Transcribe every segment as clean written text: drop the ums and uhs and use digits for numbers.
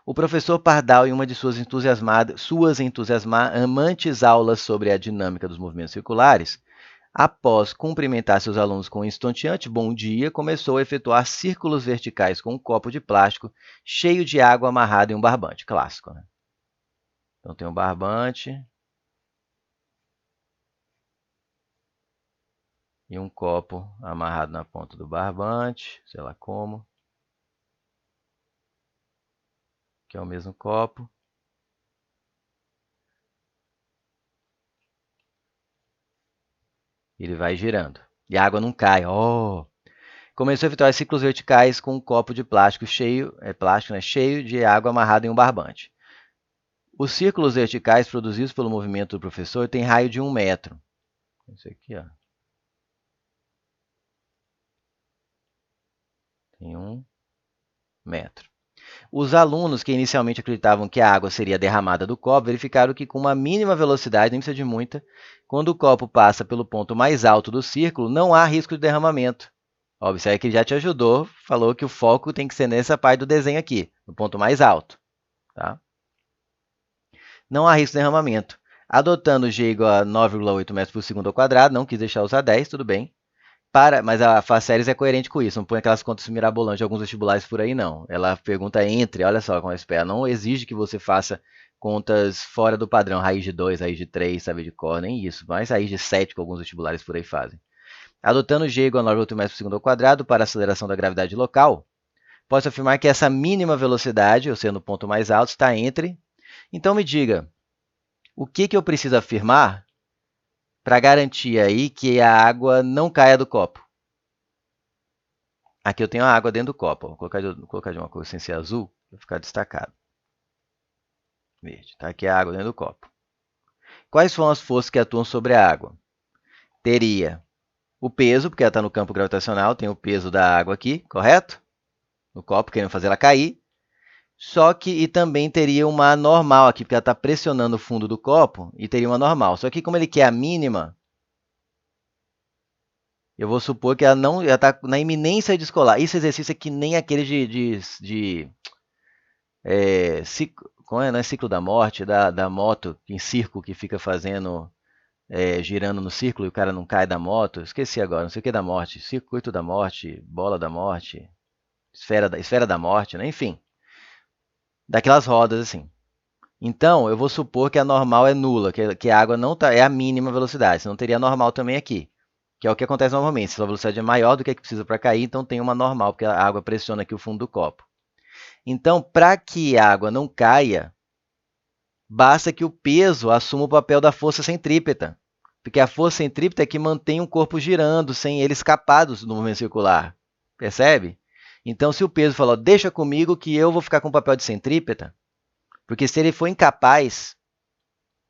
O professor Pardal, em uma de suas entusiasmantes aulas sobre a dinâmica dos movimentos circulares, após cumprimentar seus alunos com um estonteante bom dia, começou a efetuar círculos verticais com um copo de plástico cheio de água amarrado em um barbante. Clássico, né? Então, tem um barbante e um copo amarrado na ponta do barbante, sei lá como, que é o mesmo copo. Ele vai girando. E a água não cai. Oh! Começou a efetuar ciclos verticais com um copo de plástico cheio, cheio de água amarrado em um barbante. Os círculos verticais produzidos pelo movimento do professor têm raio de 1 metro. Esse aqui, ó. Tem 1 metro. Os alunos que inicialmente acreditavam que a água seria derramada do copo verificaram que, com uma mínima velocidade, nem precisa de muita, quando o copo passa pelo ponto mais alto do círculo, não há risco de derramamento. Observe que ele já te ajudou, falou que o foco tem que ser nessa parte do desenho aqui, no ponto mais alto. Tá? Não há risco de derramamento. Adotando G igual a 9,8 metros por segundo ao quadrado, não quis deixar usar 10, tudo bem. Mas a Faceres é coerente com isso, não põe aquelas contas mirabolantes de alguns vestibulares por aí, não. Ela pergunta entre, olha só como ela espera, não exige que você faça contas fora do padrão, raiz de 2, raiz de 3, sabe de cor, nem isso, mas raiz de 7 que alguns vestibulares por aí fazem. Adotando G igual a 9,8 metros por segundo ao quadrado para a aceleração da gravidade local, posso afirmar que essa mínima velocidade, ou seja, no ponto mais alto, está entre... Então me diga, o que eu preciso afirmar para garantir aí que a água não caia do copo? Aqui eu tenho a água dentro do copo. Vou colocar de uma cor sem ser azul, para ficar destacado. Verde. Tá aqui a água dentro do copo. Quais são as forças que atuam sobre a água? Teria o peso, porque ela está no campo gravitacional, tem o peso da água aqui, correto? No copo, querendo fazer ela cair. Só que, e também teria uma normal aqui, porque ela está pressionando o fundo do copo, e teria uma normal. Só que como ele quer a mínima, eu vou supor que ela está na iminência de descolar. Esse exercício é que nem aquele não é ciclo da morte, da moto em circo que fica fazendo, girando no círculo e o cara não cai da moto. Esqueci agora, não sei o que da morte. Circuito da morte, bola da morte, esfera da morte, né? Enfim. Daquelas rodas assim. Então, eu vou supor que a normal é nula, que a água não é a mínima velocidade, senão teria normal também aqui, que é o que acontece normalmente. Se a velocidade é maior do que a que precisa para cair, então tem uma normal, porque a água pressiona aqui o fundo do copo. Então, para que a água não caia, basta que o peso assuma o papel da força centrípeta, porque a força centrípeta é que mantém o corpo girando sem ele escapar do movimento circular. Percebe? Então, se o peso falou, deixa comigo que eu vou ficar com o papel de centrípeta, porque se ele for incapaz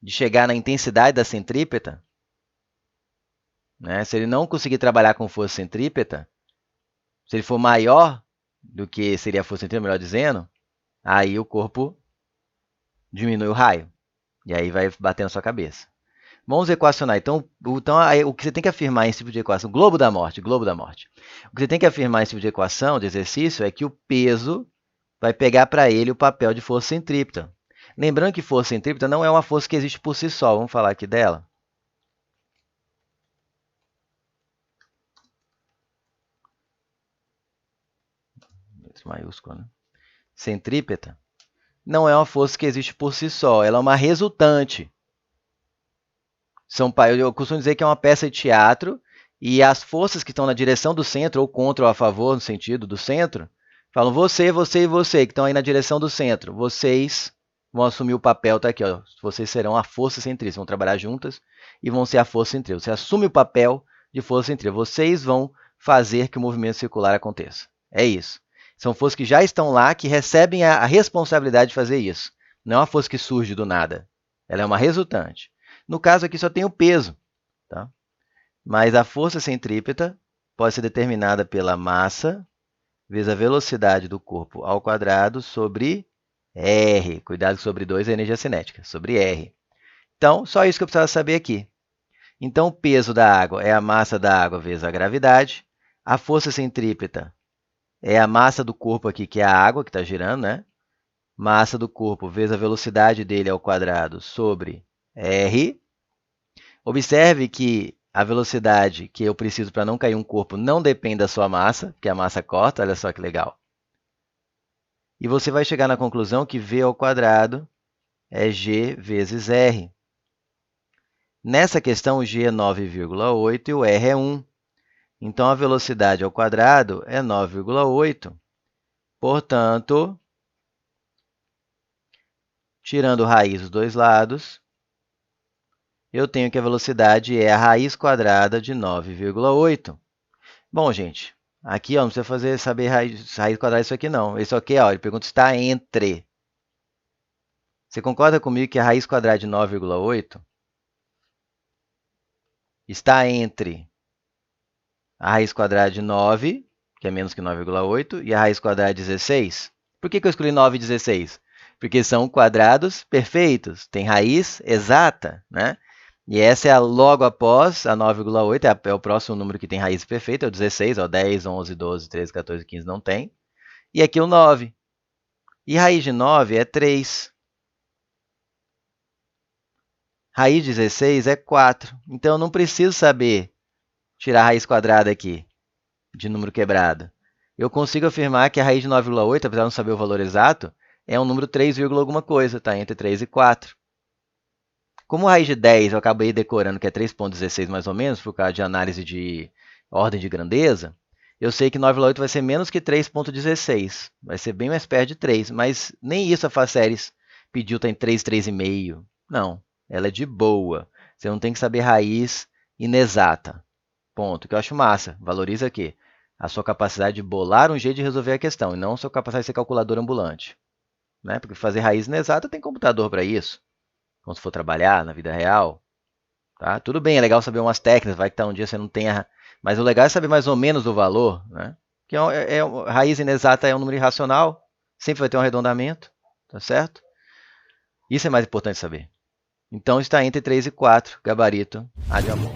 de chegar na intensidade da centrípeta, né, se ele não conseguir trabalhar com força centrípeta, se ele for maior do que seria a força centrípeta, melhor dizendo, aí o corpo diminui o raio. E aí vai bater na sua cabeça. Vamos equacionar. Então o que você tem que afirmar em esse tipo de equação, globo da morte. O que você tem que afirmar em esse tipo de equação, de exercício, é que o peso vai pegar para ele o papel de força centrípeta. Lembrando que força centrípeta não é uma força que existe por si só. Vamos falar aqui dela. Letra maiúscula, né? Centrípeta não é uma força que existe por si só. Ela é uma resultante. Eu costumo dizer que é uma peça de teatro e as forças que estão na direção do centro, ou contra ou a favor, no sentido do centro, falam você, você e você, que estão aí na direção do centro. Vocês vão assumir o papel, tá aqui, ó. Vocês serão a força centrípeta, vão trabalhar juntas e vão ser a força centrípeta. Você assume o papel de força centrípeta. Vocês vão fazer que o movimento circular aconteça. É isso. São forças que já estão lá, que recebem a responsabilidade de fazer isso. Não é uma força que surge do nada. Ela é uma resultante. No caso aqui só tem o peso, tá? Mas a força centrípeta pode ser determinada pela massa vezes a velocidade do corpo ao quadrado sobre R. Cuidado, sobre 2 é energia cinética, sobre R. Então, só isso que eu precisava saber aqui. Então, o peso da água é a massa da água vezes a gravidade. A força centrípeta é a massa do corpo aqui, que é a água que está girando, né? massa do corpo vezes a velocidade dele ao quadrado sobre r. Observe que a velocidade que eu preciso para não cair um corpo não depende da sua massa, porque a massa corta, olha só que legal. E você vai chegar na conclusão que v ao quadrado é g vezes r. Nessa questão, o g é 9,8 e o r é 1. Então, a velocidade ao quadrado é 9,8. Portanto, tirando raiz dos dois lados, eu tenho que a velocidade é a raiz quadrada de 9,8. Bom, gente, aqui ó, não precisa saber raiz quadrada disso aqui não. Isso aqui, ó, ele pergunta se está entre. Você concorda comigo que a raiz quadrada de 9,8 está entre a raiz quadrada de 9, que é menos que 9,8, e a raiz quadrada de 16? Por que eu escolhi 9 e 16? Porque são quadrados perfeitos, tem raiz exata, né? E essa é logo após a 9,8, é o próximo número que tem raiz perfeita, é o 16, ó, 10, 11, 12, 13, 14, 15 não tem. E aqui o 9. E raiz de 9 é 3. Raiz de 16 é 4. Então, eu não preciso saber tirar a raiz quadrada aqui, de número quebrado. Eu consigo afirmar que a raiz de 9,8, apesar de não saber o valor exato, é um número 3, alguma coisa, tá? Entre 3 e 4. Como a raiz de 10 eu acabei decorando que é 3,16 mais ou menos, por causa de análise de ordem de grandeza, eu sei que 9,8 vai ser menos que 3,16. Vai ser bem mais perto de 3, mas nem isso a Faceres pediu, tá em 3, 3,5. Não, ela é de boa. Você não tem que saber raiz inexata. Ponto, que eu acho massa. Valoriza aqui a sua capacidade de bolar um jeito de resolver a questão, e não a sua capacidade de ser calculador ambulante. Né? Porque fazer raiz inexata tem computador para isso. Quando você for trabalhar na vida real, tá? Tudo bem, é legal saber umas técnicas, vai que um dia você não tenha... Mas o legal é saber mais ou menos o valor, né? Que raiz inexata é um número irracional, sempre vai ter um arredondamento, tá certo? Isso é mais importante saber. Então, está entre 3 e 4, gabarito A de amor.